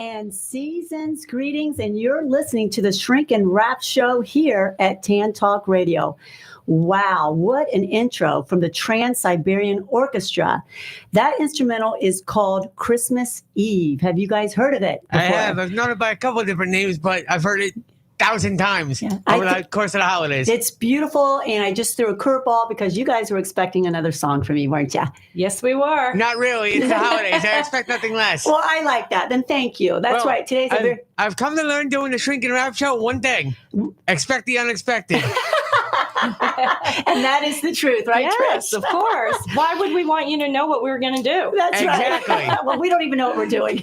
and seasons. Greetings, and you're listening to the Shrink and Wrap Show here at TAN Talk Radio. Wow, what an intro from the Trans-Siberian Orchestra. That instrumental is called Christmas Eve. Have you guys heard of it before? I have. I've known it by a couple of different names, but I've heard it 1,000 times over the course of the holidays. It's beautiful, and I just threw a curveball because you guys were expecting another song from me, weren't you? Yes, we were. Not really. It's the holidays. I expect nothing less. Well, I like that. Then thank you. That's right. Today's I've come to learn doing the Shrink and Wrap Show one thing. Expect the unexpected. And that is the truth, right, Yes, Trish? of course. Why would we want you to know what we were going to do? That's Exactly. right. Well, we don't even know what we're doing.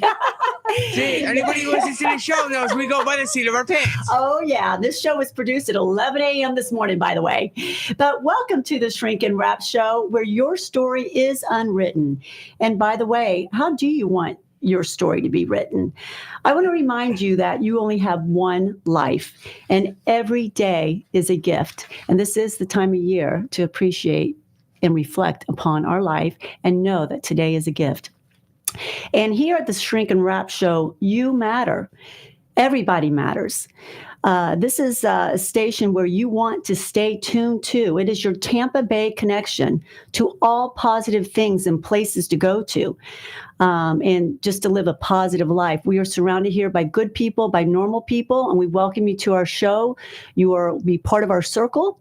See, anybody who listens to the show knows we go by the seat of our pants. Oh, yeah. This show was produced at 11 a.m. this morning, by the way. But welcome to the Shrink and Wrap Show, where your story is unwritten. And by the way, how do you want your story to be written? I want to remind you that you only have one life, and every day is a gift. And this is the time of year to appreciate and reflect upon our life and know that today is a gift. And here at the Shrink and Wrap Show, you matter. Everybody matters. This is a station where you want to stay tuned to. It is your Tampa Bay connection to all positive things and places to go to. And just to live a positive life. We are surrounded here by good people, by normal people, and we welcome you to our show. You will be part of our circle.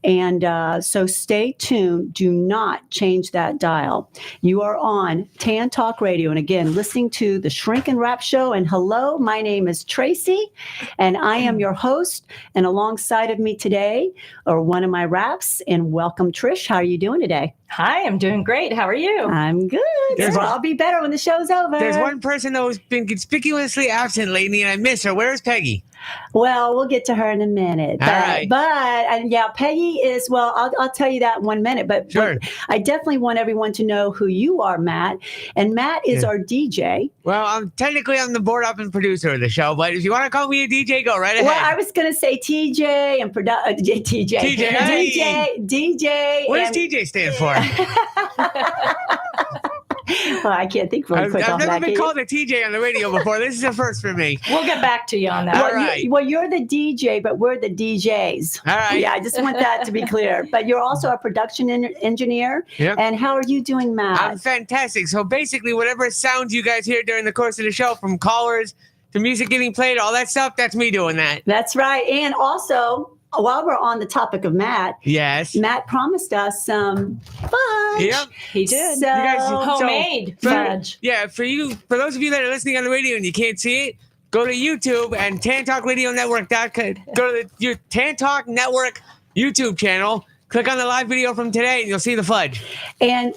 And so stay tuned. Do not change that dial. You are on TAN Talk Radio. And again, listening to the Shrink and Wrap Show. And hello, my name is Tracy, and I am your host. And alongside of me today are one of my wraps. And welcome, Trish. How are you doing today? Hi, I'm doing great. How are you? I'm good. I'll be better when the show's over. There's one person who's been conspicuously absent lately, and I miss her. Where's Peggy? Well, we'll get to her in a minute. All right. But yeah, Peggy is, well, I'll tell you that in 1 minute. But Sure. I definitely want everyone to know who you are, Matt. And Matt is our DJ. Well, I'm the board up and producer of the show, but if you want to call me a DJ, go right ahead. Well, I was going to say TJ and TJ. DJ. What does TJ stand for? Well, I can't think very quick I've off never that. been called a TJ on the radio before. This is a first for me. We'll get back to you on that. All right. You're the DJ, but we're the DJs. All right. Yeah, I just want that to be clear. But you're also a production engineer. Yep. And how are you doing, Matt? I'm fantastic. So basically, whatever sounds you guys hear during the course of the show, from callers to music getting played, all that stuff, that's me doing that. That's right. And also, while we're on the topic of Matt, Yes. Matt promised us some fudge. Yep. He did. So, Homemade fudge. Yeah, for those of you that are listening on the radio and you can't see it, go to YouTube and TanTalkRadioNetwork.com. Go to your TAN Talk Network YouTube channel. Click on the live video from today, and you'll see the fudge. And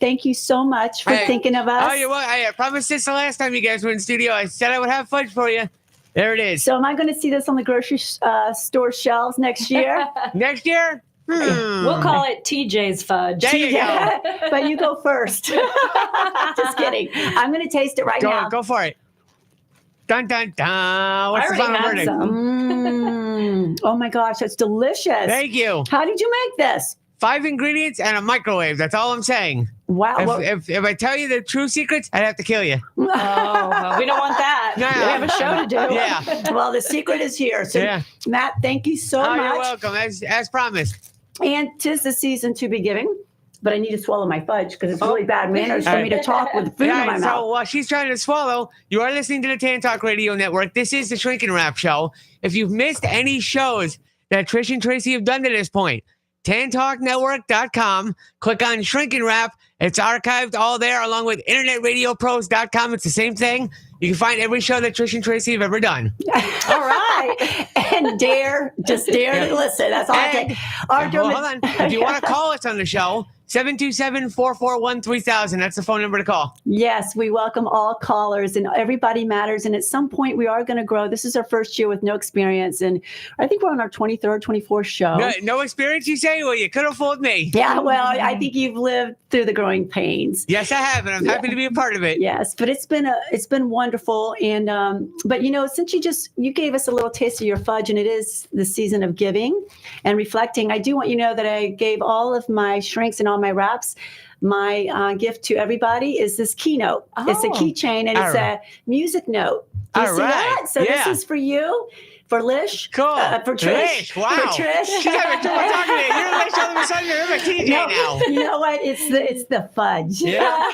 thank you so much for thinking of us. Oh, you're welcome. I promised this the last time you guys were in studio. I said I would have fudge for you. There it is. So am I going to see this on the grocery store shelves next year? Next year? We'll call it TJ's fudge. There you go. But you go first. Just kidding. I'm going to taste it right now. Go for it. Dun, dun, dun. What's the I already final had verdict? some. Oh, my gosh. That's delicious. Thank you. How did you make this? 5 ingredients and a microwave. That's all I'm saying. Wow. If I tell you the true secrets, I'd have to kill you. Oh, well, we don't want that. No. We have a show to do. Yeah. Well, the secret is here. So, Yeah. Matt, thank you so Oh, much. you're welcome. As promised. And 'tis the season to be giving. But I need to swallow my fudge because it's really bad manners for me to talk with food in my So mouth. while she's trying to swallow, you are listening to the TAN Talk Radio Network. This is the Shrink and Wrap Show. If you've missed any shows that Trish and Tracy have done to this point, TanTalkNetwork.com. Click on Shrink and Wrap. It's archived all there, along with InternetRadioPros.com. It's the same thing. You can find every show that Trish and Tracy have ever done. All right. And just dare to listen. That's all I can. Hold on. If you want to call us on the show, 727-441-3000. That's the phone number to call. Yes, we welcome all callers, and everybody matters. And at some point, we are going to grow. This is our first year with no experience, and I think we're on our 23rd, 24th show. No experience, you say? Well, you could have fooled me. Yeah, well, I think you've lived through the growing pains. Yes, I have, and I'm happy to be a part of it. Yes, but it's been wonderful, and but since you gave us a little taste of your fudge, and it is the season of giving and reflecting, I do want you to know that I gave all of my shrinks and all my wraps my gift to everybody is this keynote. It's a keychain, and it's a music note. Do you see that? So this is for you. For Lish. Cool. For Trish. Lish, wow. For Trish. She's having trouble talking to you. You're Lish all of a sudden. You're a TJ now. You know what? It's the fudge. Yeah.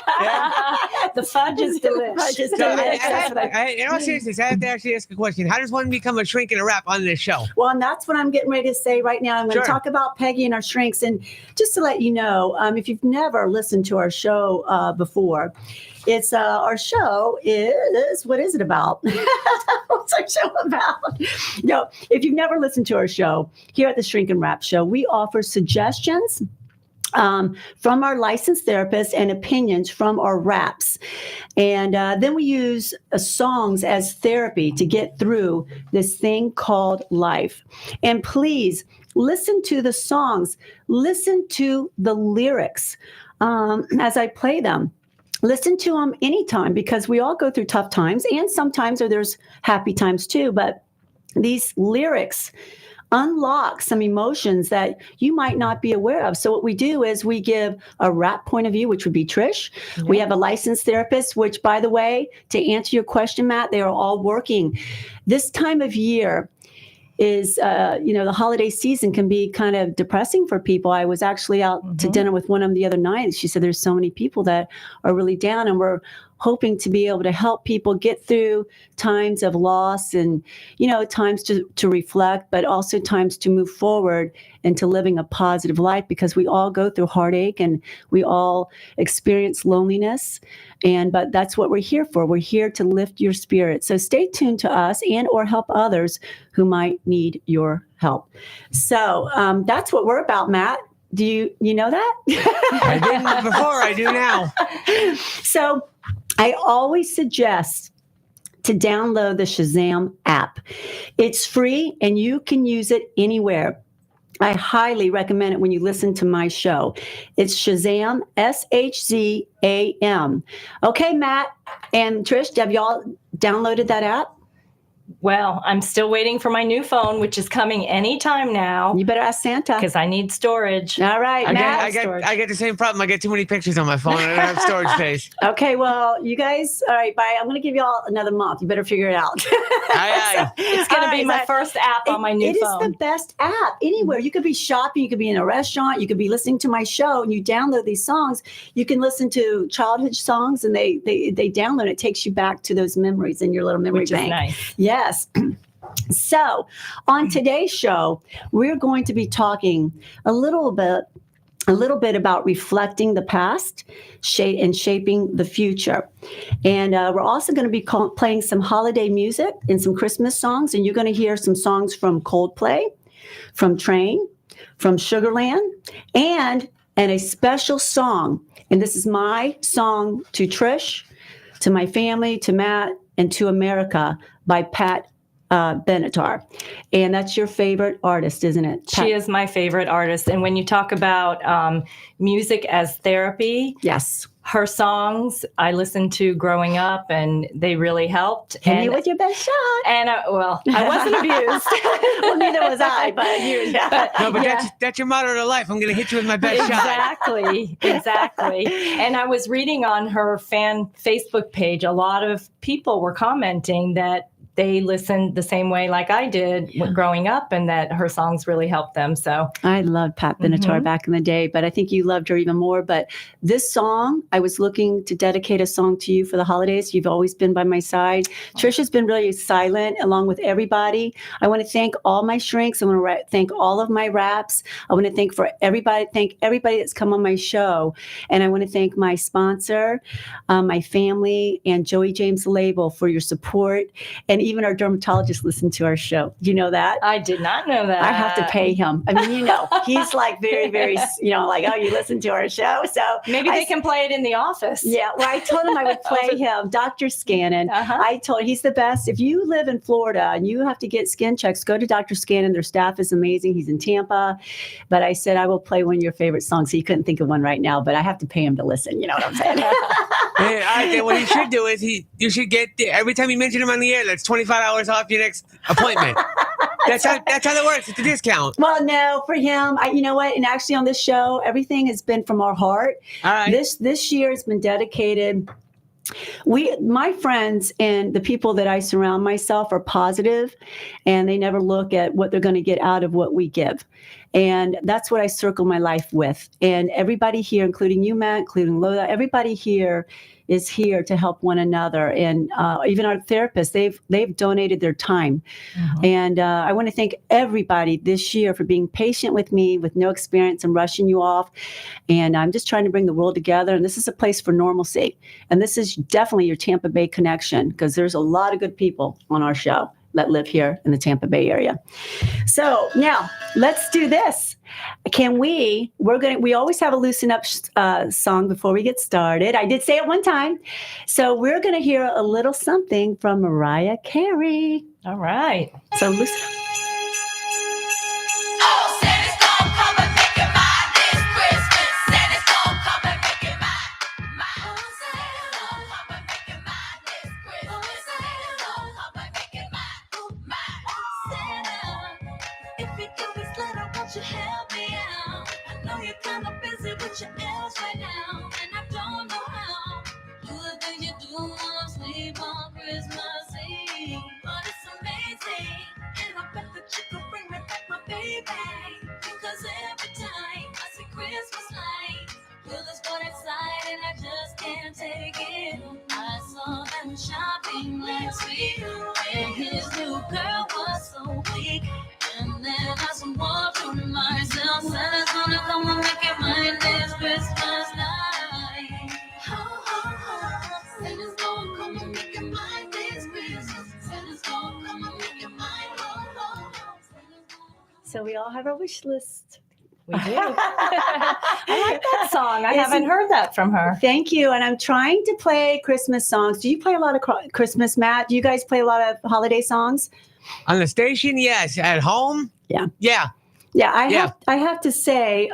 The fudge is delicious. Fudge is So delicious. in all seriousness, I have to actually ask a question. How does one become a shrink and a rap on this show? Well, and that's what I'm getting ready to say right now. I'm going to talk about Peggy and our shrinks. And just to let you know, if you've never listened to our show before, it's our show is, what is it about? What's our show about? No, if you've never listened to our show here at the Shrink and Wrap Show, we offer suggestions from our licensed therapists and opinions from our raps. And then we use songs as therapy to get through this thing called life. And please listen to the songs, listen to the lyrics as I play them. Listen to them anytime, because we all go through tough times, and sometimes there's happy times too. But these lyrics unlock some emotions that you might not be aware of. So what we do is we give a rap point of view, which would be Trish. Yeah. We have a licensed therapist, which, by the way, to answer your question, Matt, they are all working. This time of year is, the holiday season can be kind of depressing for people. I was actually out to dinner with one of them the other night. She said there's so many people that are really down, and we're hoping to be able to help people get through times of loss and, times to reflect, but also times to move forward into living a positive life, because we all go through heartache and we all experience loneliness. But that's what we're here for. We're here to lift your spirit. So stay tuned to us and or help others who might need your help. So that's what we're about, Matt. Do you know that? I didn't before. I do now. So I always suggest to download the Shazam app. It's free and you can use it anywhere. I highly recommend it when you listen to my show. It's Shazam, SHZAM. Okay, Matt and Trish, have y'all downloaded that app? Well, I'm still waiting for my new phone, which is coming anytime now. You better ask Santa. Because I need storage. All right, I get the same problem. I get too many pictures on my phone. I don't have storage space. Okay, well, you guys, all right, bye. I'm going to give you all another month. You better figure it out. It's going to be my first app on my new phone. It is the best app anywhere. You could be shopping. You could be in a restaurant. You could be listening to my show, and you download these songs. You can listen to childhood songs, and they download. It takes you back to those memories in your little memory bank. Which is nice. Yes. So on today's show, we're going to be talking a little bit about reflecting the past and shaping the future. And we're also going to be playing some holiday music and some Christmas songs. And you're going to hear some songs from Coldplay, from Train, from Sugarland, and a special song. And this is my song to Trish, to my family, to Matt, and to America by Pat Benatar. And that's your favorite artist, isn't it? Pat? She is my favorite artist. And when you talk about music as therapy, yes, her songs I listened to growing up, and they really helped. And you with your best shot. And I wasn't abused. Well, neither was I, but you. Yeah. No, but that's your motto to life. I'm going to hit you with my best shot. Exactly. And I was reading on her fan Facebook page, a lot of people were commenting that they listened the same way like I did growing up, and that her songs really helped them. So I loved Pat Benatar back in the day, but I think you loved her even more. But this song, I was looking to dedicate a song to you for the holidays. You've always been by my side. Trisha's been really silent along with everybody. I want to thank all my shrinks. I want to thank all of my raps. I want to thank everybody that's come on my show. And I want to thank my sponsor, my family, and Joey James Label for your support. And even our dermatologist listened to our show. Do you know that? I did not know that. I have to pay him. I mean, he's like very, very, like, oh, you listen to our show. So maybe they can play it in the office. Yeah. Well, I told him I would play him, Dr. Scannon. I told him he's the best. If you live in Florida and you have to get skin checks, go to Dr. Scannon. Their staff is amazing. He's in Tampa. But I said, I will play one of your favorite songs. So you couldn't think of one right now, but I have to pay him to listen. You know what I'm saying? What he should do is you should get, every time you mention him on the air, that's $25 off your next appointment. That's how that works. It's a discount. Well, no, for him, you know what? And actually, on this show, everything has been from our heart. All right. This year has been dedicated. My friends and the people that I surround myself are positive, and they never look at what they're going to get out of what we give. And that's what I circle my life with. And everybody here, including you, Matt, including Lola, everybody here is here to help one another. And even our therapists, they've donated their time. Mm-hmm. And I want to thank everybody this year for being patient with me with no experience and rushing you off. And I'm just trying to bring the world together. And this is a place for normalcy. And this is definitely your Tampa Bay connection, because there's a lot of good people on our show that live here in the Tampa Bay area. So now let's do this. We always have a loosen up song before we get started. I did say it one time. So we're going to hear a little something from Mariah Carey. All right. So loosen up. Shopping last week, and his new girl was so weak. And then I swore to myself, Santa's gonna come and make it mine this Christmas night. Santa's gonna come and make it mine this Christmas. Santa's gonna come and make it mine. So we all have our wish list. We do. I like that song. I haven't heard that from her. Thank you. And I'm trying to play Christmas songs. Do you play a lot of Christmas, Matt? Do you guys play a lot of holiday songs? On the station, yes. At home? Yeah. Yeah. Yeah, I have to say,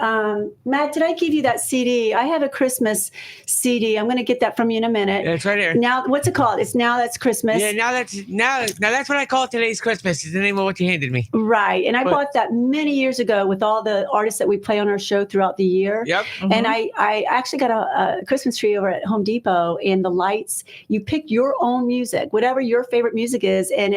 Matt, did I give you that CD? I have a Christmas CD. I'm going to get that from you in a minute. It's right here. Now, what's it called? It's Now That's Christmas. Yeah, now that's what I call Today's Christmas. Is the name of what you handed me. Right, and I bought that many years ago with all the artists that we play on our show throughout the year. Yep. Mm-hmm. And I actually got a Christmas tree over at Home Depot, and the lights. You pick your own music, whatever your favorite music is, and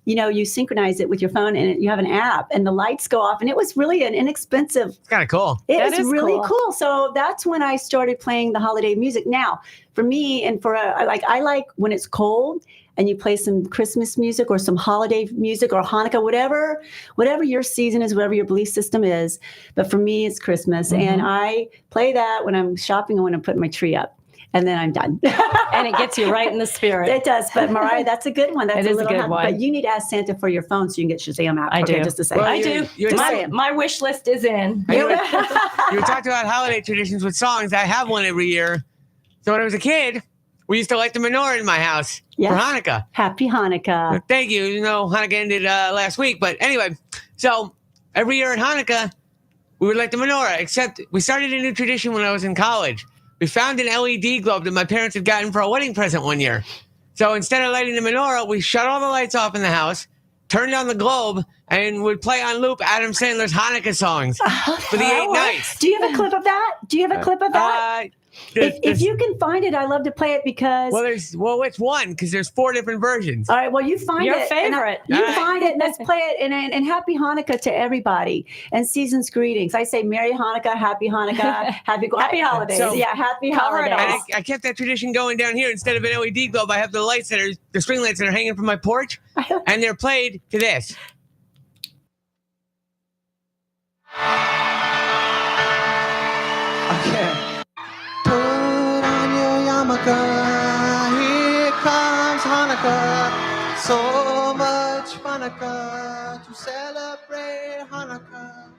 you synchronize it with your phone, and you have an app, and the lights go off. And it was really an inexpensive. It's kind of cool. It is really cool. So that's when I started playing the holiday music. Now, for me, and I like when it's cold and you play some Christmas music or some holiday music or Hanukkah, whatever your season is, whatever your belief system is. But for me, it's Christmas, mm-hmm. and I play that when I'm shopping and when I'm putting my tree up. And then I'm done. And it gets you right in the spirit. It does. But Mariah, that's a good one. That's a good one. But you need to ask Santa for your phone so you can get Shazam out. I do. Just to say. Well, I do. My wish list is in. You talked about holiday traditions with songs. I have one every year. So when I was a kid, we used to light the menorah in my house for Hanukkah. Happy Hanukkah. Thank you. Hanukkah ended last week. But anyway, so every year at Hanukkah, we would light the menorah, except we started a new tradition when I was in college. We found an LED globe that my parents had gotten for a wedding present one year. So instead of lighting the menorah, we shut all the lights off in the house, turned on the globe, and would play on loop Adam Sandler's Hanukkah songs for the 8 nights. Do you have a clip of that? If you can find it, I'd love to play it because. Well, it's one because there's 4 different versions. All right, well, you find your it. favorite. Find it, and let's play it. And happy Hanukkah to everybody, and season's greetings. I say Merry Hanukkah, Happy Hanukkah, happy holidays. So, happy holidays. I kept that tradition going down here. Instead of an LED globe, I have the string lights that are hanging from my porch, and they're played to this. Okay. Put on your yarmulke, here comes Hanukkah. So much Hanukkah to celebrate Hanukkah.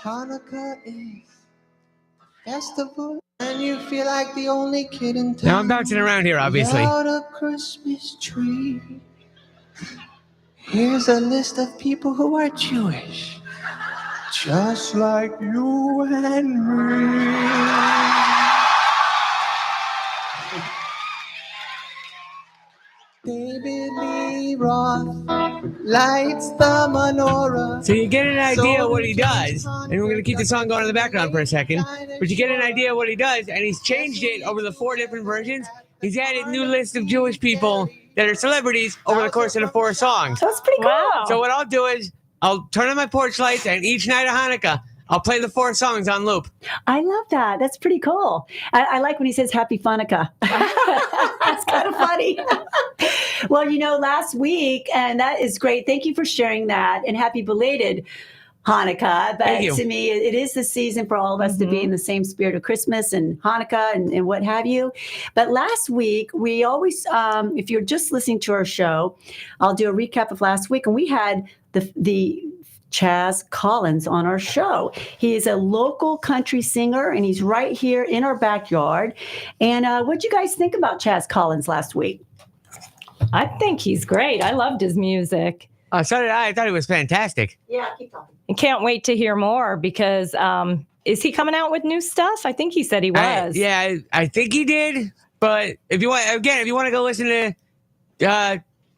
Hanukkah is a festival, and you feel like the only kid in town. Now I'm bouncing around here, obviously. Without a Christmas tree. Here's a list of people who are Jewish. Just like you and me. Baby, Daily Roth lights the menorah. So you get an idea of what he does, and we're going to keep the song going in the background for a second, but you get an idea of what he does, and he's changed it over the 4 different versions. He's added new lists of Jewish people that are celebrities over the course of the 4 songs. That's pretty cool. Wow. So what I'll do is I'll turn on my porch lights, and each night of Hanukkah, I'll play the 4 songs on loop. I love that. That's pretty cool. I like when he says Happy Hanukkah. That's kind of funny. Well, last week, and that is great. Thank you for sharing that, and happy belated Hanukkah. But Thank you. to me, it is the season for all of us to be in the same spirit of Christmas and Hanukkah and what have you. But last week, we always, if you're just listening to our show, I'll do a recap of last week. And we had the Chaz Collins on our show. He is a local country singer, and he's right here in our backyard. And what'd you guys think about Chaz Collins last week? I think he's great. I loved his music. So did I. I thought it was fantastic. Yeah, keep talking. I can't wait to hear more because is he coming out with new stuff? I think he said he was. I think he did. But if you want to go listen to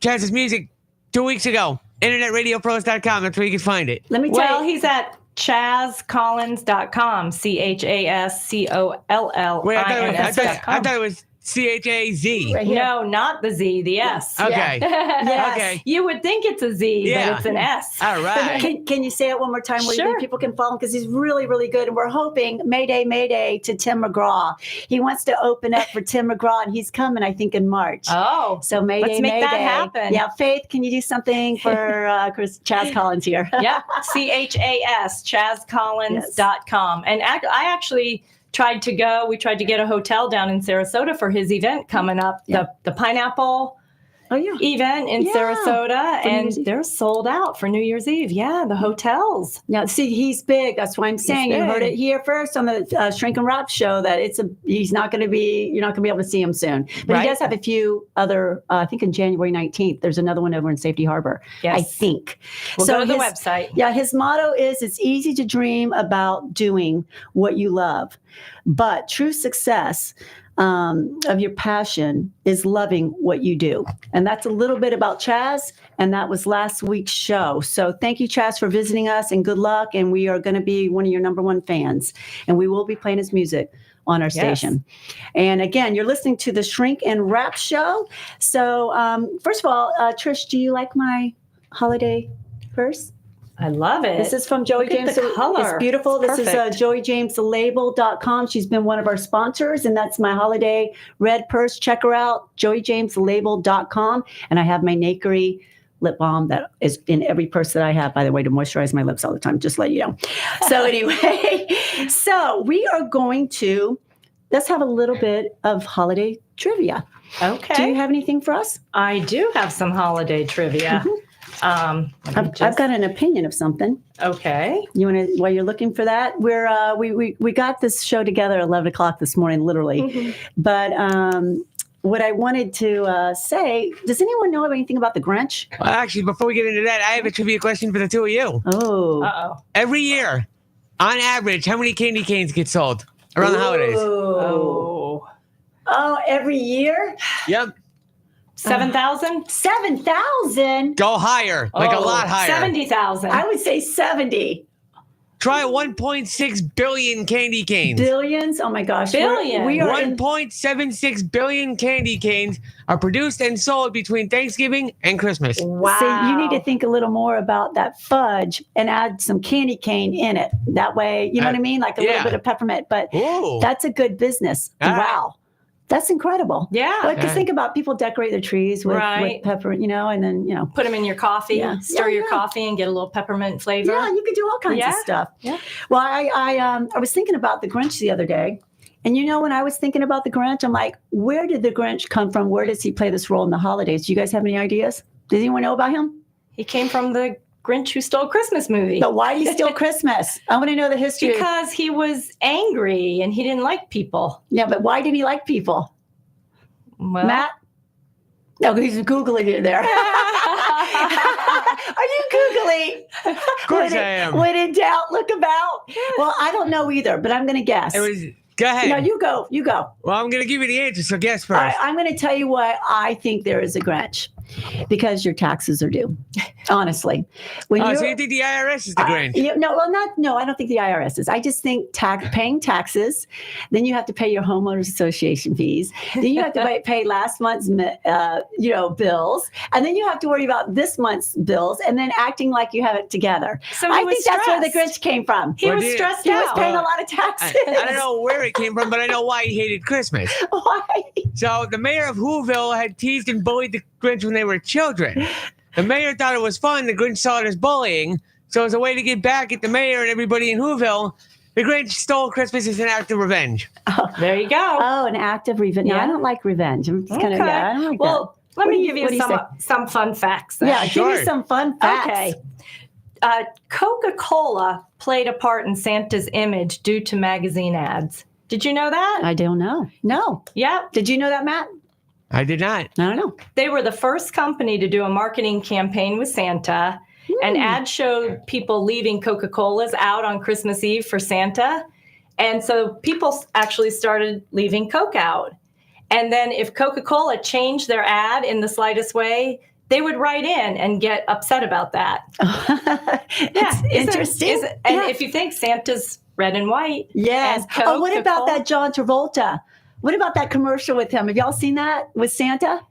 Chaz's music 2 weeks ago, internetradiopros.com. That's where you can find it. Let me tell you. He's at chazcollins.com. CHASCOLLINS.com. Wait, I thought it was CHAZ. Right here. No, not the Z, the S. Okay. Yes. Okay. You would think it's a Z, Yeah. but it's an S. All right. Can you say it one more time where Sure. people can follow him? Because he's really, really good. And we're hoping Mayday to Tim McGraw. He wants to open up for Tim McGraw, and he's coming, I think, in March. Oh, So Mayday, let's make that happen. Yeah, Faith, can you do something for Chaz Collins here? yeah. CHAS, chazcollins.com. And I actually we tried to get a hotel down in Sarasota for his event coming up, the Pineapple event in Sarasota, For New and Year's Eve. they're sold out for New Year's Eve. Yeah, the hotels. Now, see, he's big. That's why I'm saying you heard big. it here first on the Shrink and Wrap show that you're not going to be able to see him soon. But Right. he does have a few other, I think in January 19th, there's another one over in Safety Harbor. Yes. I think. We'll go to the website. Yeah, his motto is it's easy to dream about doing what you love, but true success of your passion is loving what you do. And that's a little bit about Chaz, and that was last week's show. So thank you, Chaz, for visiting us, and good luck. And we are going to be one of your number one fans, and we will be playing his music on our station. And again, you're listening to the Shrink and Wrap show. So first of all, Trish, do you like my holiday purse? I love it. This is from Joey Look at James. the color. It's beautiful. It's this perfect. is joeyjameslabel.com. She's been one of our sponsors, and that's my holiday red purse. Check her out, joeyjameslabel.com. And I have my Nakery lip balm that is in every purse that I have, by the way, to moisturize my lips all the time, just let you know. So anyway, so we are going to, let's have a little bit of holiday trivia. Okay. Do you have anything for us? I do have some holiday trivia. I've got an opinion of something. Okay. You want to, while you're looking for that, we got this show together at 11 o'clock this morning, literally. But what I wanted to say, does anyone know anything about the Grinch? Well, actually, before we get into that, I have a trivia question for the two of you. Oh. Uh-oh. Every year, on average, how many candy canes get sold around the holidays? Oh. Oh, every year? Yep. 7,000? 7,000? Go higher, like a lot higher. 70,000. I would say 70. Try 1.6 billion candy canes. Billions? Oh my gosh. Billion. We are in, 1.76 billion candy canes are produced and sold between Thanksgiving and Christmas. Wow. so you need to think a little more about that fudge and add some candy cane in it. That way, you know what I mean? Like a little bit of peppermint. But Ooh. that's a good business. Ah. Wow. That's incredible. Yeah. Like, just think about people decorate their trees with Right. pepper, and then, Put them in your coffee, Yeah. stir Yeah, your yeah. coffee and get a little peppermint flavor. Yeah, you could do all kinds of Yeah. stuff. Yeah. Well, I was thinking about the Grinch the other day. And when I was thinking about the Grinch, I'm like, where did the Grinch come from? Where does he play this role in the holidays? Do you guys have any ideas? Does anyone know about him? He came from the Grinch Who Stole Christmas movie. But why do you steal Christmas? I want to know the history. Because he was angry and he didn't like people. Yeah, but why did he like people? Well, Matt? No, he's Googling it there. Are you Googling? Of course I am. When in doubt, look about. Well, I don't know either, but I'm going to guess. Go ahead. No, you go. You go. Well, I'm going to give you the answer, so guess first. I'm going to tell you why I think there is a Grinch. because your taxes are due. Honestly, when So you think the IRS is the Grinch? No, I don't think the IRS is. I just think paying taxes, then you have to pay your homeowners association fees, then you have to pay last month's bills, and then you have to worry about this month's bills, and then acting like you have it together. So I think that's where the Grinch came from. He was stressed He was out. paying a lot of taxes. I don't know where it came from, but I know why he hated Christmas. Why? So the mayor of Whoville had teased and bullied the Grinch when they were children. The mayor thought it was fun. The Grinch saw it as bullying. So as a way to get back at the mayor and everybody in Whoville, the Grinch stole Christmas as an act of revenge. There you go. Oh, an act of revenge. No, Yeah. I don't like revenge. I'm just kind of, I don't like Well, let What me do give you- what do you you some fun facts. that. then. Yeah, Sure. give me some fun facts. Okay. Coca-Cola played a part in Santa's image due to magazine ads. Did you know that? I don't know. No. Yep. Did you know that, Matt? I did not. I don't know. They were the first company to do a marketing campaign with Santa. An ad showed people leaving Coca-Colas out on Christmas Eve for Santa. And so people actually started leaving Coke out. And then if Coca-Cola changed their ad in the slightest way, they would write in and get upset about that. It's interesting. And if you think Santa's red and white. Yes. and Oh, what about Coca-Cola- that John Travolta? What about that commercial with him? Have y'all seen that with Santa?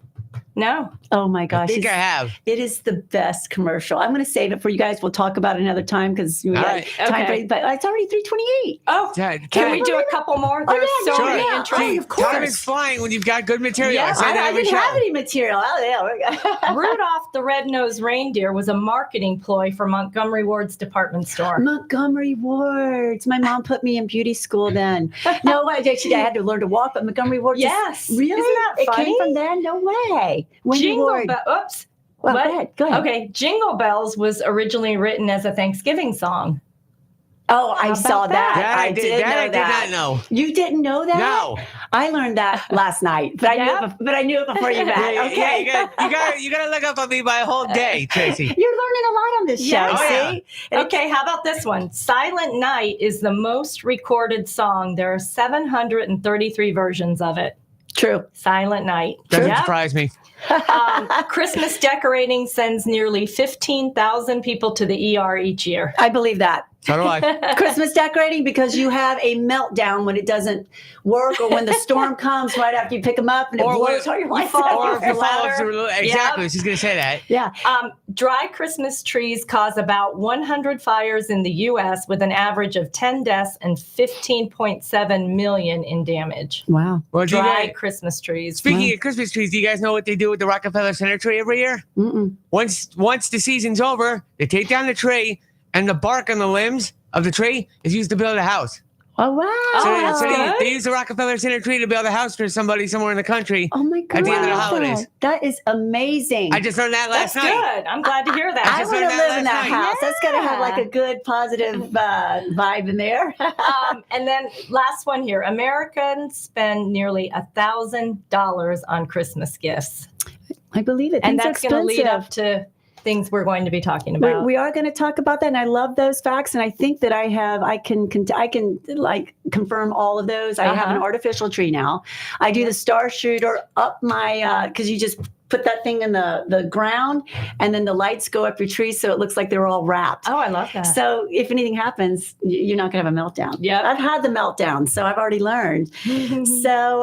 No. Oh my I gosh. think I have. It is the best commercial. I'm going to save it for you guys. We'll talk about it another time because we got right. time Okay. but it's already 3:28. Oh, can we do a couple more? Oh, There's yeah, so yeah, many yeah. interesting. Oh, of course. Time is flying when you've got good material. Yeah, I say that I every didn't show. have any material. Oh, yeah. Rudolph the Red-Nosed Reindeer was a marketing ploy for Montgomery Ward's department store. Montgomery Wards. My mom put me in beauty school then. No, actually, I had to learn to walk, but Montgomery Ward. Yes. Really? Isn't that It funny? came from then? No way. Wendy Jingle Ward. Oops. Well, What? go ahead. Okay, Jingle Bells was originally written as a Thanksgiving song. Oh, I How saw about that. That I did know I did that. not know. You didn't know that? No. I learned that last night, but Yeah? I knew it before you met. Yeah, Okay. you gotta look up on me by a whole day, Tracy. You're learning a lot on this show, Yeah. Oh, yeah. see? And Okay, how about this one? Silent Night is the most recorded song. There are 733 versions of it. True. Silent Night. Doesn't Yep. surprise me. Christmas decorating sends nearly 15,000 people to the ER each year. I believe that. So do I. Christmas decorating because you have a meltdown when it doesn't work or when the storm comes right after you pick them up and it Or blows when- all your lights fall out. Or if you the fall ladder. through, exactly. She's gonna say that. Yeah. Dry Christmas trees cause about 100 fires in the U.S. with an average of 10 deaths and 15.7 million in damage. Wow. Well, do you Dry guys, Christmas trees. speaking of Christmas trees, do you guys know what they do with the Rockefeller Center tree every year? Mm-mm. Once the season's over, they take down the tree, and the bark on the limbs of the tree is used to build a house. Oh, wow. that's good. They use the Rockefeller Center tree to build a house for somebody somewhere in the country. Oh, my God. At the end of the holidays. That is amazing. I just learned that last That's night. good. I'm glad to hear I that. just want to learned that live in last that night. house. That's got to have like Yeah. a good, positive vibe in there. And then last one here. Americans spend nearly $1,000 on Christmas gifts. I believe it. And Things are that's going to lead expensive. up to things we're going to be talking about. We are going to talk about that, and I love those facts. And I think that I can like confirm all of those. I have an artificial tree now. I do the star shooter up my because you just put that thing in the ground, and then the lights go up your tree, so it looks like they're all wrapped. Oh, I love that. So if anything happens, you're not going to have a meltdown. Yep. I've had the meltdown, so I've already learned. So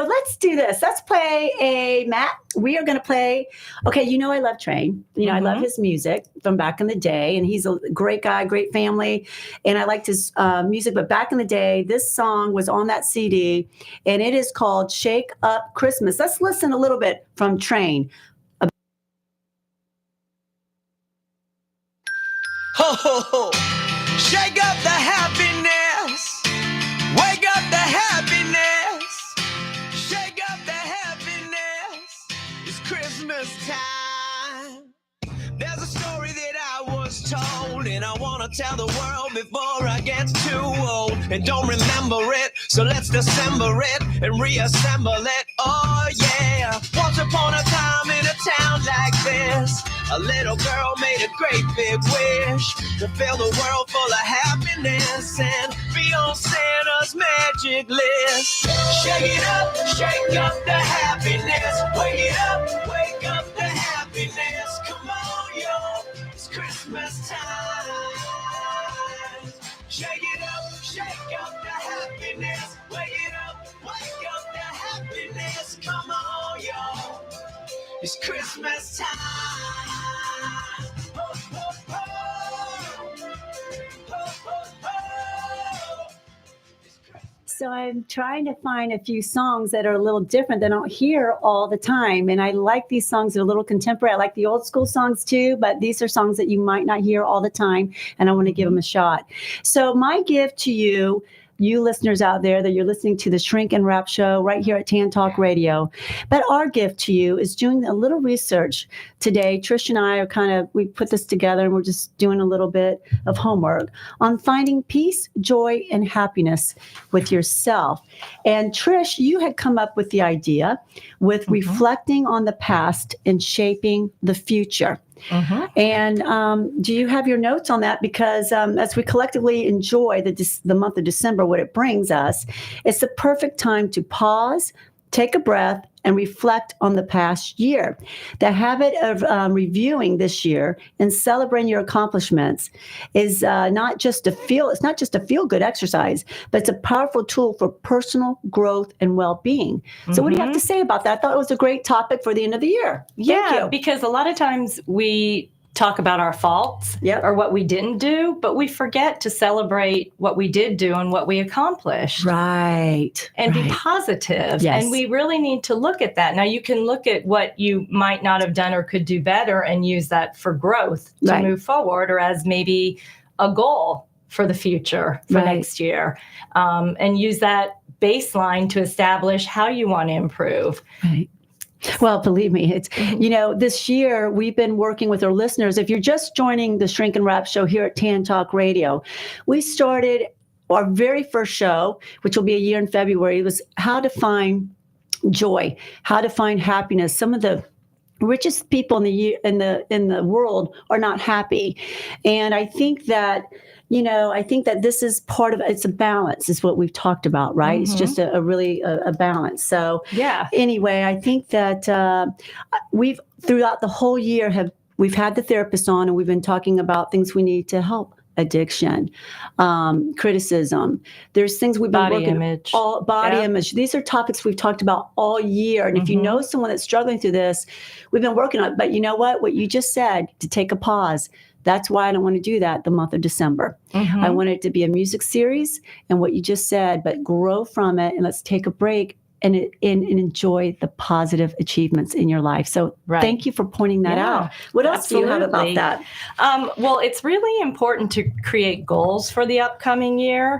let's do this. Let's play Matt. We are going to play. Okay, I love Train. I love his music from back in the day, and he's a great guy, great family, and I liked his music. But back in the day, this song was on that CD, and it is called "Shake Up Christmas." Let's listen a little bit from Train. Ho, ho, ho. Shake up the happiness. Wake up the happiness. Shake up the happiness. It's Christmas time. There's a story that I was told, and I want to tell the world before I get too old and don't remember it. So let's dissemble it and reassemble it. Oh yeah. Once upon a time in a town like this, a little girl made a great big wish to fill the world full of happiness and be on Santa's magic list. Shake it up, shake up the happiness. Wake it up, wake up the happiness. Christmas time. Shake it up the happiness. Wake up the happiness. Come on, y'all. It's Christmas time. Ho, ho, ho. Ho, ho, ho. It's Christmas. So I'm trying to find a few songs that are a little different that I don't hear all the time. And I like these songs that are a little contemporary. I like the old school songs too, but these are songs that you might not hear all the time. And I want to give them a shot. So my gift to you, you listeners out there that you're listening to the Shrink and Wrap show right here at Tan Talk Radio. But our gift to you is doing a little research today. Trish and I are we put this together and we're just doing a little bit of homework on finding peace, joy, and happiness with yourself. And Trish, you had come up with the idea with reflecting on the past and shaping the future. And do you have your notes on that? Because as we collectively enjoy the month of December, what it brings us, it's the perfect time to pause, take a breath, and reflect on the past year. The habit of reviewing this year and celebrating your accomplishments is not just a feel-good exercise, but it's a powerful tool for personal growth and well-being. So what do you have to say about that? I thought it was a great topic for the end of the year. Thank you. Because a lot of times we talk about our faults or what we didn't do, but we forget to celebrate what we did do and what we accomplished. Right. And be positive. Yes. And we really need to look at that. Now, you can look at what you might not have done or could do better and use that for growth to move forward, or as maybe a goal for the future for next year. And use that baseline to establish how you want to improve. Right. Well, believe me, it's, this year we've been working with our listeners. If you're just joining the Shrink and Wrap show here at Tan Talk Radio, we started our very first show, which will be a year in February. It was how to find joy, how to find happiness. Some of the richest people in the world are not happy. And I think that this is part of it's a balance, is what we've talked about, right? It's just a really balance. So anyway, I think that we've throughout the whole year we've had the therapist on, and we've been talking about things we need to help. Addiction, criticism. There's things we've been working on. Body image. These are topics we've talked about all year. And if you know someone that's struggling through this, we've been working on it. But you know what you just said, to take a pause. That's why I don't want to do that the month of December. I want it to be a music series and what you just said, but grow from it, and let's take a break and enjoy the positive achievements in your life. So thank you for pointing that out. What else do you have about that? Well, it's really important to create goals for the upcoming year.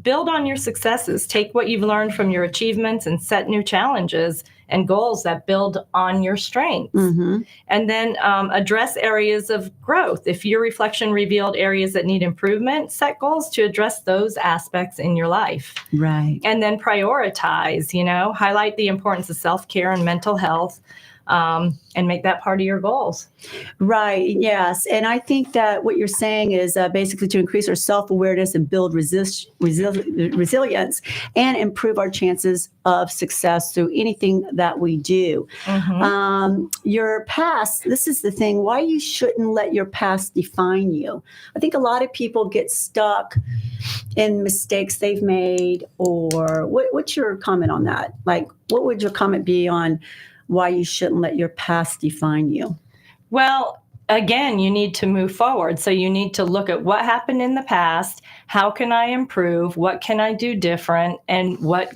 Build on your successes. Take what you've learned from your achievements and set new challenges and goals that build on your strengths. And then address areas of growth. If your reflection revealed areas that need improvement, set goals to address those aspects in your life. Right. And then prioritize, highlight the importance of self-care and mental health. And make that part of your goals. Right. Yes. And I think that what you're saying is basically to increase our self-awareness and build resilience and improve our chances of success through anything that we do. Your past, this is the thing, why you shouldn't let your past define you. I think a lot of people get stuck in mistakes they've made, or what's your comment on that? Like, what would your comment be on why you shouldn't let your past define you? Well, again, you need to move forward. So you need to look at what happened in the past. How can I improve? What can I do different? And what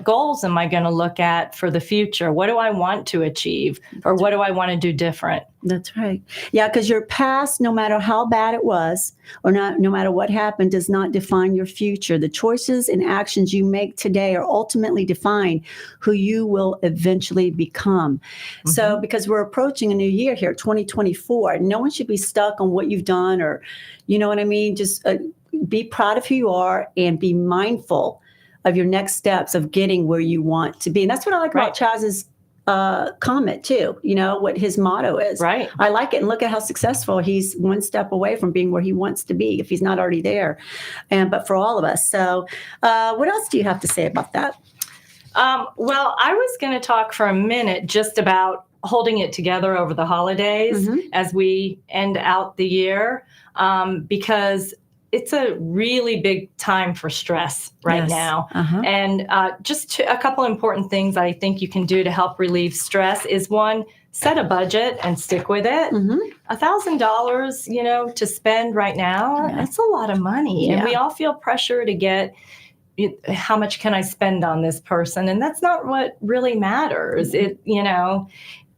goals am I going to look at for the future? What do I want to achieve? Or what do I want to do different? That's right. Yeah, because your past, no matter how bad it was, or no matter what happened, does not define your future. The choices and actions you make today are ultimately define who you will eventually become. So because we're approaching a new year here, 2024, no one should be stuck on what you've done, or, you know what I mean? Just be proud of who you are and be mindful of your next steps of getting where you want to be. And that's what I like about Chaz's comment too, what his motto is. Right. I like it. And look at how successful he's one step away from being where he wants to be, if he's not already there. But for all of us. So what else do you have to say about that? Well, I was going to talk for a minute just about holding it together over the holidays as we end out the year, because it's a really big time for stress right now. And just a couple important things I think you can do to help relieve stress is, one, set a budget and stick with it. $1,000, to spend right now, that's a lot of money. And we all feel pressure to get, how much can I spend on this person? And that's not what really matters.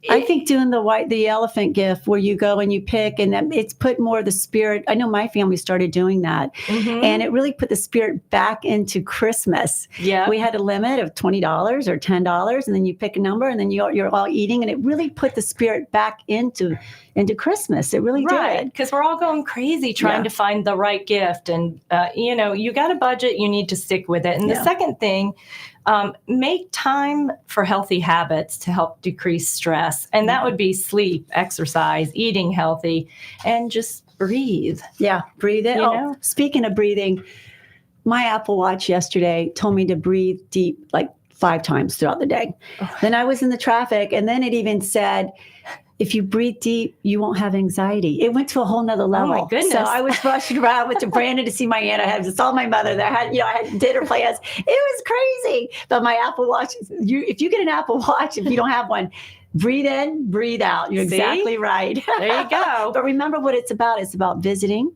I think doing the elephant gift, where you go and you pick, and it's put more of the spirit. I know my family started doing that, and it really put the spirit back into Christmas. Yeah, we had a limit of $20 or $10, and then you pick a number, and then you're all eating, and it really put the spirit back into Christmas. It really did, because we're all going crazy trying to find the right gift, and you got a budget, you need to stick with it. And the second thing, make time for healthy habits to help decrease stress. And that would be sleep, exercise, eating healthy, and just breathe. Yeah, breathe in. Speaking of breathing, my Apple Watch yesterday told me to breathe deep like 5 times throughout the day. Then I was in the traffic, and then it even said, if you breathe deep, you won't have anxiety. It went to a whole nother level. Oh my goodness. So I was rushing around, went to Brandon to see my aunt. I saw my mother there. I had dinner plans. It was crazy. But my Apple Watch, if you get an Apple Watch, if you don't have one, breathe in, breathe out. You're exactly right. There you go. But remember what it's about. It's about visiting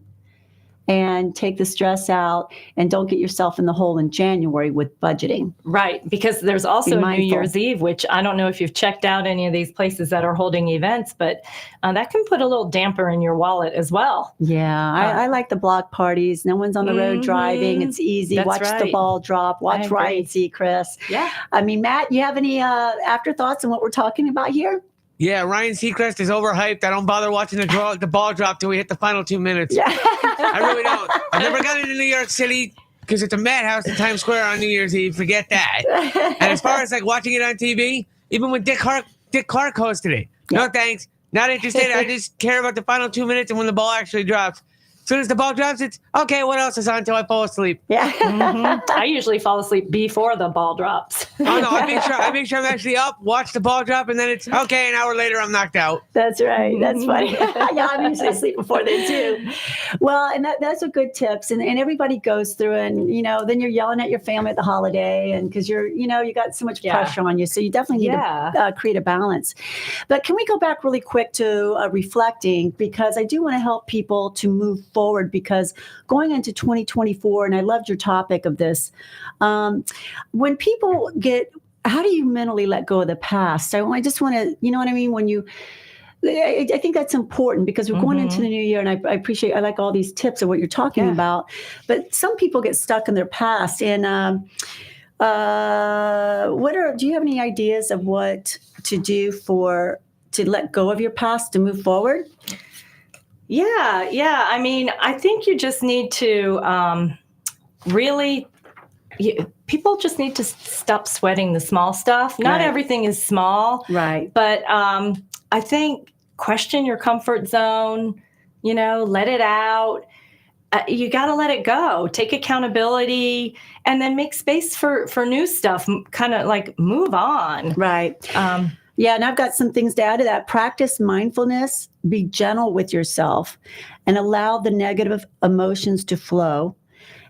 and take the stress out, and don't get yourself in the hole in January with budgeting. Right, because there's also New Year's Eve, which I don't know if you've checked out any of these places that are holding events, but that can put a little damper in your wallet as well. Yeah, I like the block parties. No one's on the road driving. It's easy. That's Watch the ball drop. Watch Ryan Seacrest. Yeah. I mean, Matt, you have any afterthoughts on what we're talking about here? Yeah, Ryan Seacrest is overhyped. I don't bother watching the ball drop till we hit the final 2 minutes. Yeah. I really don't. I've never gone into New York City because it's a madhouse in Times Square on New Year's Eve. Forget that. And as far as like watching it on TV, even when Dick Clark hosted it, no thanks. Not interested. I just care about the final 2 minutes and when the ball actually drops. As soon as the ball drops, it's okay. What else is on until I fall asleep? Yeah, I usually fall asleep before the ball drops. Oh no, I make sure I'm actually up, watch the ball drop, and then it's okay. An hour later, I'm knocked out. That's right. That's funny. Yeah, I'm usually asleep before then too. Well, and that's a good tips. And everybody goes through, and then you're yelling at your family at the holiday, and because you got so much pressure on you, so you definitely need to create a balance. But can we go back really quick to reflecting, because I do want to help people to move forward, because going into 2024, and I loved your topic of this, when people how do you mentally let go of the past? I just want to, you know what I mean? I think that's important, because we're going into the new year, and I like all these tips of what you're talking about, but some people get stuck in their past. And do you have any ideas of what to do to let go of your past to move forward? Yeah. I mean, I think you just need to people just need to stop sweating the small stuff. Not everything is small. Right. But I think question your comfort zone, let it out. You got to let it go. Take accountability, and then make space for new stuff. Kind of like move on. Right. Yeah, and I've got some things to add to that. Practice mindfulness, be gentle with yourself, and allow the negative emotions to flow.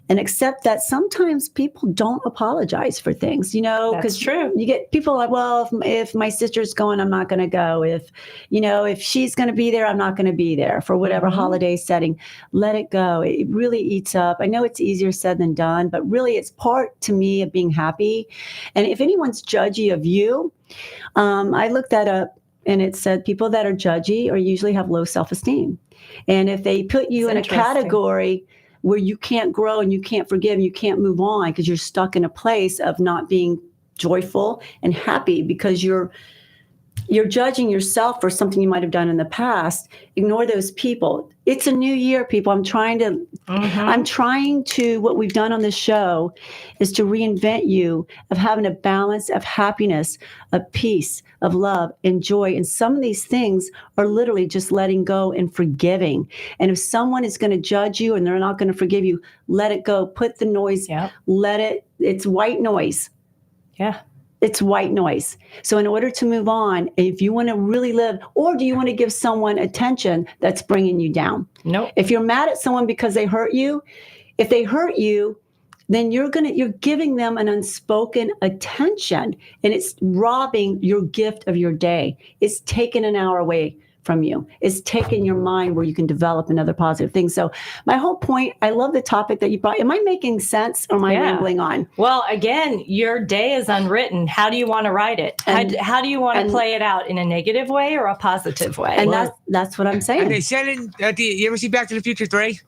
And accept that sometimes people don't apologize for things, because true. You get people like, well, if my sister's going, I'm not going to go. If she's going to be there, I'm not going to be there for whatever holiday setting. Let it go. It really eats up. I know it's easier said than done, but really it's part to me of being happy. And if anyone's judgy of you, I looked that up, and it said people that are judgy or usually have low self-esteem. And if they put you in a category where you can't grow and you can't forgive and you can't move on because you're stuck in a place of not being joyful and happy because you're judging yourself for something you might have done in the past, ignore those people. It's a new year, people. I'm trying to, what we've done on this show is to reinvent you of having a balance of happiness, of peace, of love, and joy. And some of these things are literally just letting go and forgiving. And if someone is going to judge you and they're not going to forgive you, let it go. Put the noise, it's white noise. Yeah. It's white noise. So in order to move on, if you want to really live, or do you want to give someone attention that's bringing you down? Nope. If you're mad at someone because they hurt you, if they hurt you, then you're giving them an unspoken attention, and it's robbing your gift of your day. It's taking an hour away from you. It's taking your mind where you can develop another positive thing. So my whole point, I love the topic that you brought. Am I making sense, or am I rambling on? Well, again, your day is unwritten. How do you want to write it? How do you want to play it out, in a negative way or a positive way? And that's what I'm saying. And they said it you ever see Back to the Future 3?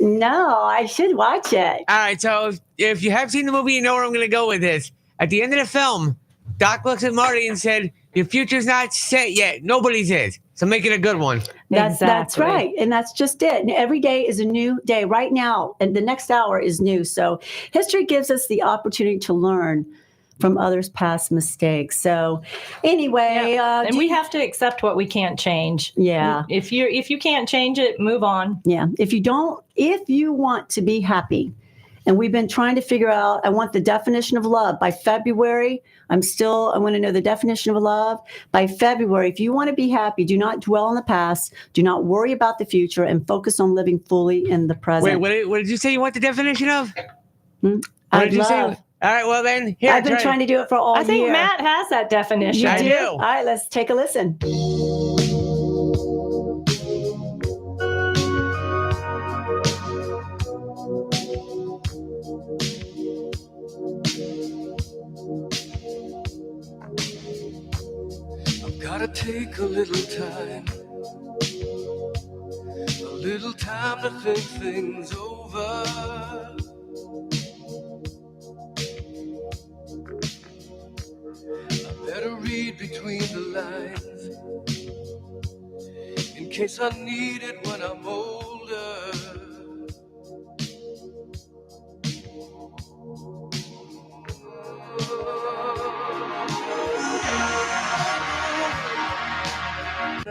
No, I should watch it. All right, so if you have seen the movie, you know where I'm going to go with this. At the end of the film, Doc looks at Marty and said, "Your future's not set yet. Nobody's is. So make it a good one." That's right. And that's just it. And every day is a new day right now. And the next hour is new. So history gives us the opportunity to learn from others' past mistakes. So anyway, and we have to accept what we can't change. Yeah. If you can't change it, move on. Yeah. If you want to be happy, and we've been trying to figure out, I want the definition of love by February. I want to know the definition of love by February. If you want to be happy, do not dwell on the past, do not worry about the future, and focus on living fully in the present. Wait, what did you say you want the definition of? What did you say? All right, well then, here. I've been trying to do it for all year. I think Matt has that definition. You I do? do. All right, let's take a listen. Gotta take a little time to think things over. I better read between the lines in case I need it when I'm older.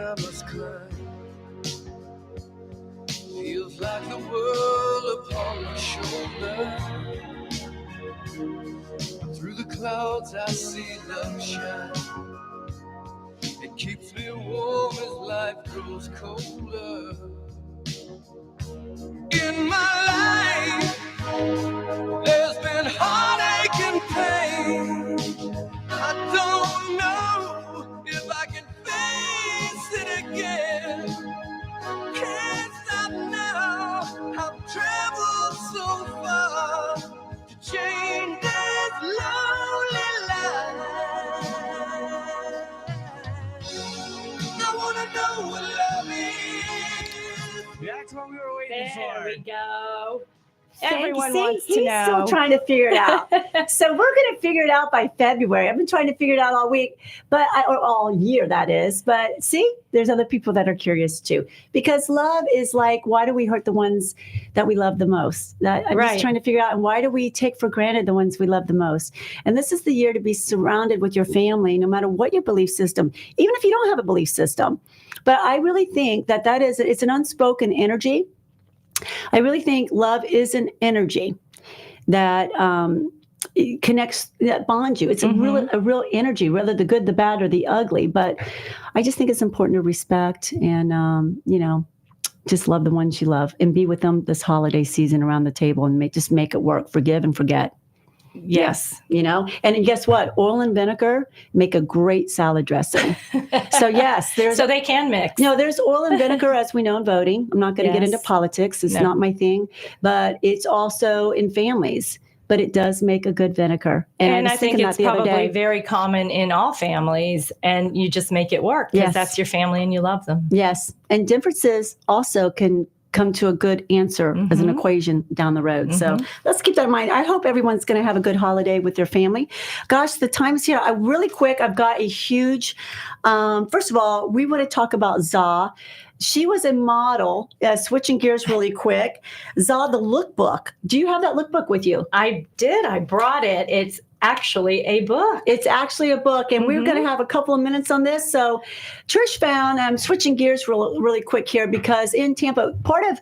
I must climb. Feels like the world upon my shoulder. Through the clouds I see love shine. It keeps me warm as life grows colder. In my life, there's been heartache and pain. I don't know if I can face it again. Can't stop now. I've traveled so far to change this lonely life. I wanna know what love is. That's what we were waiting for. There we go. Thank you. Everyone See, wants to he's know. still trying to figure it out. So we're going to figure it out by February. I've been trying to figure it out all week, or all year, that is. But see, there's other people that are curious too. Because love is like, why do we hurt the ones that we love the most? I'm just trying to figure out, and why do we take for granted the ones we love the most? And this is the year to be surrounded with your family, no matter what your belief system, even if you don't have a belief system. But I really think that it's an unspoken energy. I really think love is an energy that it connects, that bonds you. It's a real energy, whether the good, the bad, or the ugly. But I just think it's important to respect and, just love the ones you love and be with them this holiday season around the table and make it work. Forgive and forget. Yes. And guess what? Oil and vinegar make a great salad dressing. So yes, so they can mix. No, there's oil and vinegar, as we know, in voting. I'm not going to get into politics. It's not my thing, but it's also in families. But it does make a good vinegar. And I think it's probably very common in all families, and you just make it work because that's your family and you love them. Yes. And differences also can come to a good answer as an equation down the road. So let's keep that in mind. I hope everyone's going to have a good holiday with their family. Gosh, the time's here. Really quick, I've got a huge, first of all, we want to talk about Za. She was a model, switching gears really quick. Za, the lookbook. Do you have that lookbook with you? I did. I brought it. It's actually a book. It's actually a book, and we're going to have a couple of minutes on this. So Trish found, I'm switching gears really quick here, because in Tampa, part of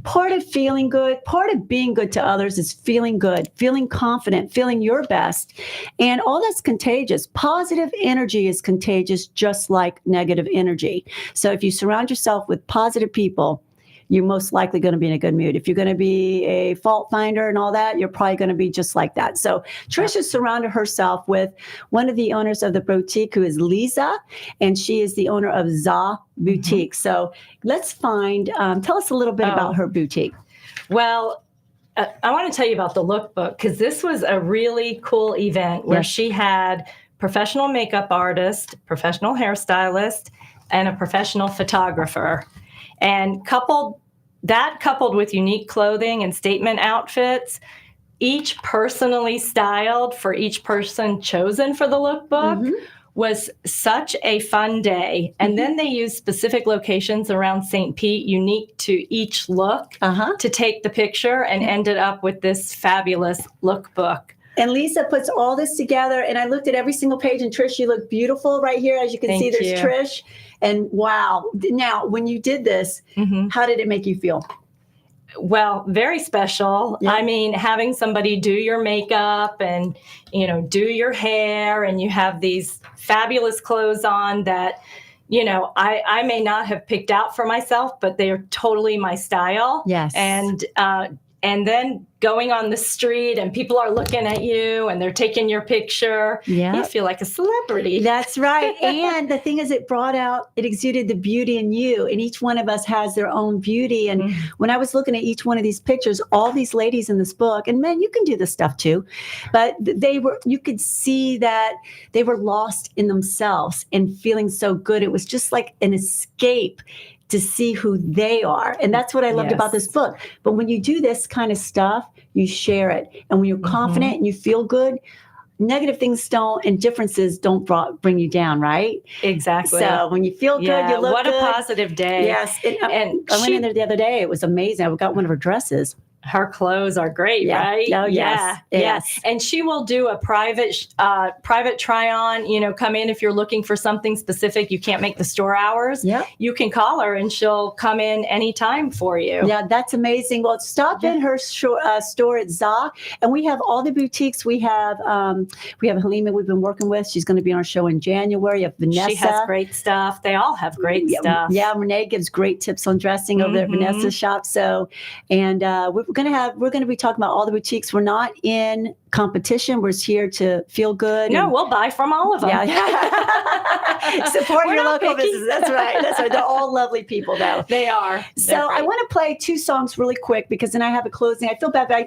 part of feeling good, part of being good to others is feeling good, feeling confident, feeling your best. And all that's contagious. Positive energy is contagious, just like negative energy. So if you surround yourself with positive people, you're most likely going to be in a good mood. If you're going to be a fault finder and all that, you're probably going to be just like that. So Trish has surrounded herself with one of the owners of the boutique, who is Lisa, and she is the owner of ZA Boutique. So let's tell us a little bit about her boutique. Well, I want to tell you about the lookbook, because this was a really cool event where she had professional makeup artist, professional hairstylist, and a professional photographer. And coupled with unique clothing and statement outfits, each personally styled for each person chosen for the lookbook, was such a fun day. And then they used specific locations around St. Pete, unique to each look, to take the picture, and ended up with this fabulous lookbook. And Lisa puts all this together, and I looked at every single page, and Trish, you look beautiful right here. As you can see, there's Trish. And wow. Now, when you did this, how did it make you feel? Well, very special. Yeah. I mean, having somebody do your makeup and, do your hair, and you have these fabulous clothes on that, I may not have picked out for myself, but they're totally my style. Yes. And then going on the street and people are looking at you and they're taking your picture. Yeah. You feel like a celebrity. That's right. And the thing is, it exuded the beauty in you. And each one of us has their own beauty. And when I was looking at each one of these pictures, all these ladies in this book, and men, you can do this stuff too, but you could see that they were lost in themselves and feeling so good. It was just like an escape to see who they are. And that's what I loved about this book. But when you do this kind of stuff, you share it. And when you're confident and you feel good, negative things and differences don't bring you down, right? Exactly. So when you feel good, you look good. What a positive day. Yes. And I went in there the other day. It was amazing. I got one of her dresses. Her clothes are great, right? Oh, yes. Yes. And she will do a private try on, come in if you're looking for something specific. You can't make the store hours. Yeah. You can call her and she'll come in anytime for you. Yeah, that's amazing. Well, stop in her store at ZA, and we have all the boutiques. We have Halima we've been working with. She's going to be on our show in January. You have Vanessa. She has great stuff. They all have great stuff. Yeah, Renee gives great tips on dressing over there at Vanessa's shop. So, and we're going to be talking about all the boutiques. We're not in competition. We're here to feel good. No, we'll buy from all of them. Yeah. Support your local business. That's right. They're all lovely people, though. They are. So I want to play 2 songs really quick, because then I have a closing. I feel bad, but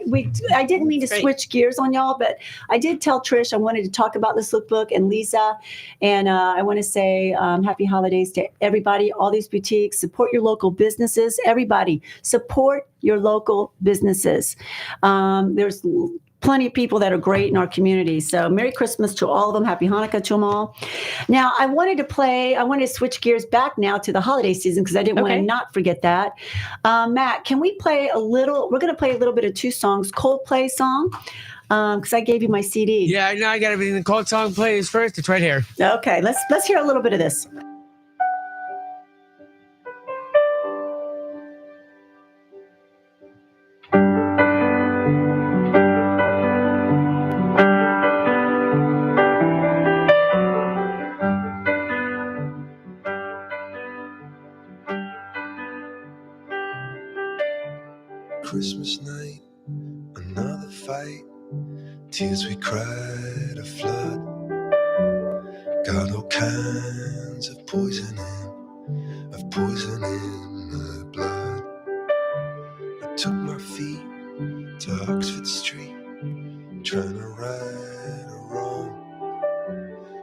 I didn't mean to switch gears on y'all, but I did tell Trish I wanted to talk about this lookbook and Lisa. And I want to say happy holidays to everybody, all these boutiques. Support your local businesses. Everybody, support your local businesses. There's plenty of people that are great in our community. So Merry Christmas to all of them. Happy Hanukkah to them all. Now, I wanted to switch gears back now to the holiday season, because I didn't want to not forget that. Matt, can we play we're going to play a little bit of 2 songs, Coldplay song, because I gave you my CD. Yeah, no, I got everything. The Cold song plays first. It's right here. Okay, let's hear a little bit of this. Christmas night, another fight, tears we cried a flood, got all kinds of poison in the blood. I took my feet to Oxford Street, trying to right a wrong,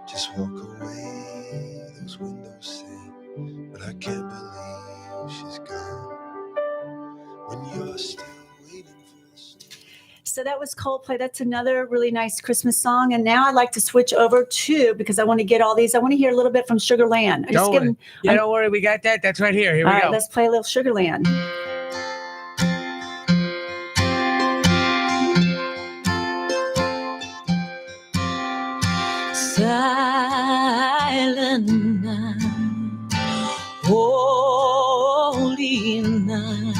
just walk away, those windows say, but I can't believe she's gone. When you're still waiting for the storm. So that was Coldplay. That's another really nice Christmas song. And now I'd like to switch over to, because I want to get all these, I want to hear a little bit from Sugar Land. Don't worry, we got that. That's right here. Here we go. All right, let's play a little Sugar Land. Silent night, holy night,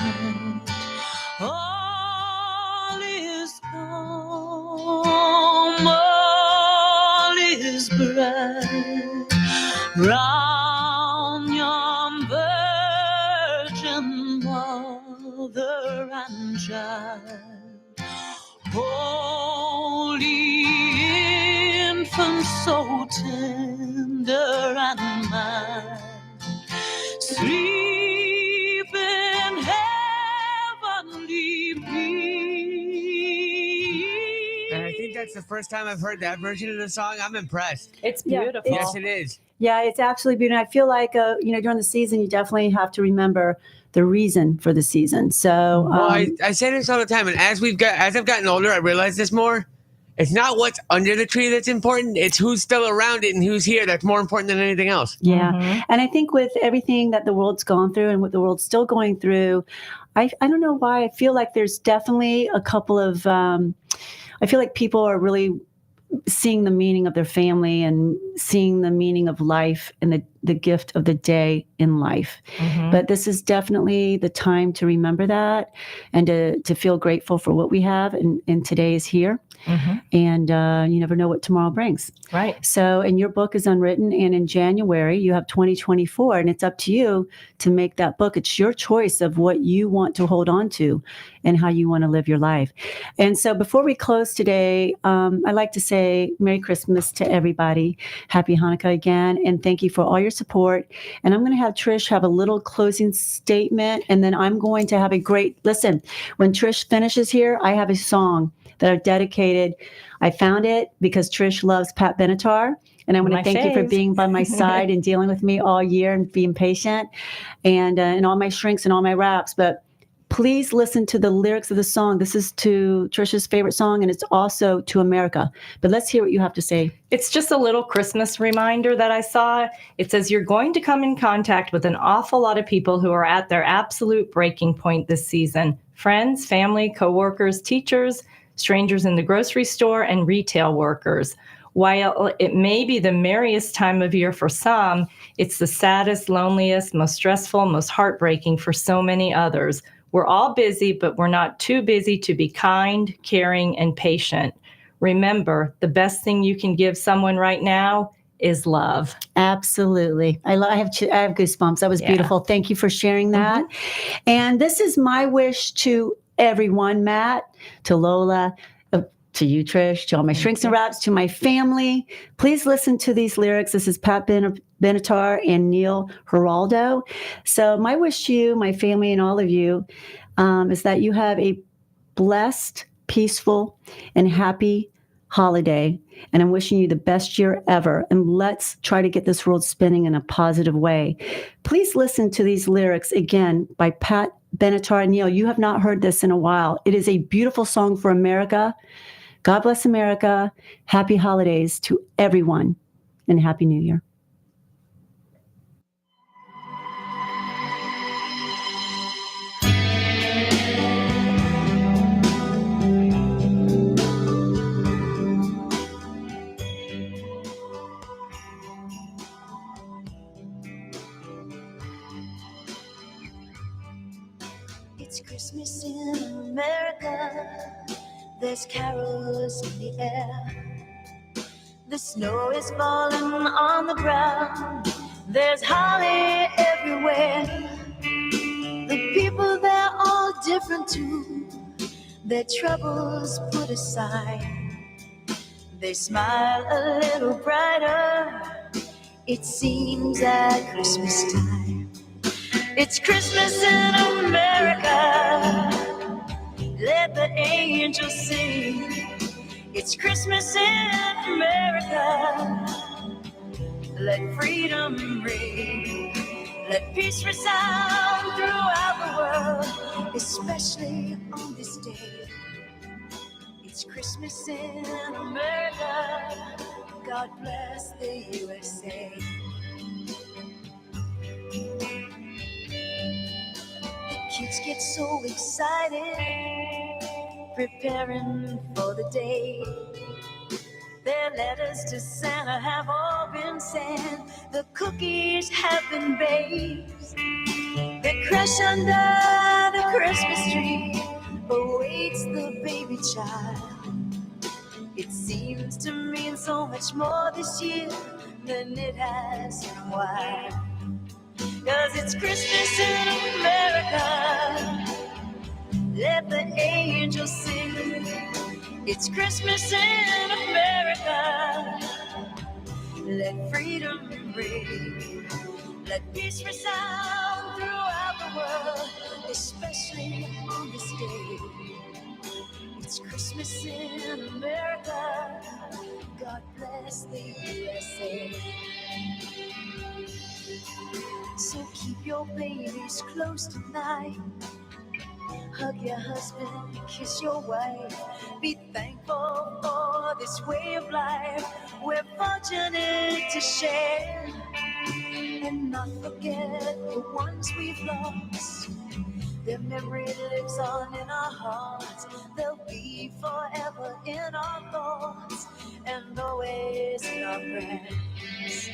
affection, mother and child. Holy infant, so tender and mild, sleep in heavenly peace. And I think that's the first time I've heard that version of the song. I'm impressed. It's Yeah, beautiful. Yes, it is. Yeah, it's absolutely beautiful. I feel like, during the season, you definitely have to remember the reason for the season. So, Well, I say this all the time, and as I've gotten older, I realize this more. It's not what's under the tree that's important. It's who's still around it and who's here that's more important than anything else. yeah. Mhm. And I think with everything that the world's gone through and what the world's still going through, I don't know why. I feel like there's definitely a couple of, I feel like people are really seeing the meaning of their family and seeing the meaning of life and the gift of the day in life. Mhm. But this is definitely the time to remember that and to feel grateful for what we have. And today is here. Mhm. And you never know what tomorrow brings. Right. So, and your book is unwritten. And in January, you have 2024. And it's up to you to make that book. It's your choice of what you want to hold on to and how you want to live your life. And so before we close today, I'd like to say Merry Christmas to everybody. Happy Hanukkah again. And thank you for all your support. And I'm going to have Trish have a little closing statement. And then I'm going to have listen, when Trish finishes here, I have a song that I've dedicated. I found it because Trish loves Pat Benatar. And I want to My thank you for fave. being by my side and dealing with me all year and being patient and all my shrinks and all my raps. But please listen to the lyrics of the song. This is to Trisha's favorite song, and it's also to America. But let's hear what you have to say. It's just a little Christmas reminder that I saw. It says you're going to come in contact with an awful lot of people who are at their absolute breaking point this season. Friends, family, coworkers, teachers, strangers in the grocery store, and retail workers. While it may be the merriest time of year for some, it's the saddest, loneliest, most stressful, most heartbreaking for so many others. We're all busy, but we're not too busy to be kind, caring, and patient. Remember, the best thing you can give someone right now is love. Absolutely. I have goosebumps. That was beautiful. Thank you for sharing that. And this is my wish to everyone, Matt, to Lola, to you, Trish, to all my shrinks and wraps, to my family. Please listen to these lyrics. This is Pat Benatar and Neil Geraldo. So my wish to you, my family, and all of you is that you have a blessed, peaceful, and happy holiday. And I'm wishing you the best year ever. And let's try to get this world spinning in a positive way. Please listen to these lyrics again by Pat Benatar and Neil. You have not heard this in a while. It is a beautiful song for America. God bless America. Happy holidays to everyone and Happy New Year. It's Christmas in America. There's carols in the air. The snow is falling on the ground. There's holly everywhere. The people, they're all different too. Their troubles put aside. They smile a little brighter, it seems, at Christmas time. It's Christmas in America. Let the angels sing. It's Christmas in America. Let freedom ring. Let peace resound throughout the world, especially on this day. It's Christmas in America. God bless the USA. Kids get so excited, preparing for the day. Their letters to Santa have all been sent. The cookies have been baked. The crush under the Christmas tree awaits the baby child. It seems to mean so much more this year than it has in a while. 'Cause it's Christmas in America. angels sing. It's Christmas in America. Let freedom ring. Let peace resound throughout the world, especially on this day. It's Christmas in America. God bless the USA. So keep your babies close tonight. Hug your husband, kiss your wife. Be thankful for this way of life we're fortunate to share. And not forget the ones we've lost. Their memory lives on in our hearts. They'll be forever in our thoughts and always in our prayers.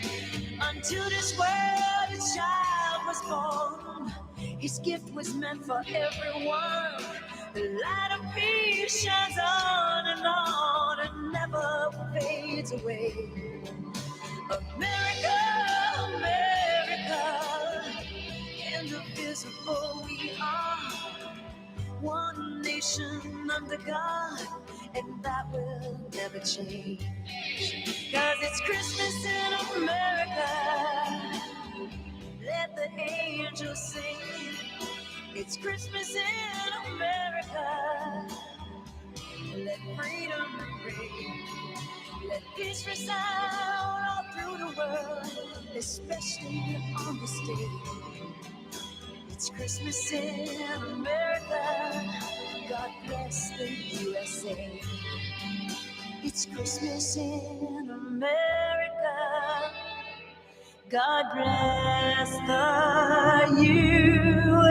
Until this world a child was born, his gift was meant for everyone. The light of peace shines on and never fades away. America, America, indivisible we are. One nation under God, and that will never change. 'Cause it's Christmas in America. Let the angels sing. It's Christmas in America. Let freedom ring. Let peace resound all through the world, especially on this day. It's Christmas in America. God bless the USA. It's Christmas in America. God bless the USA.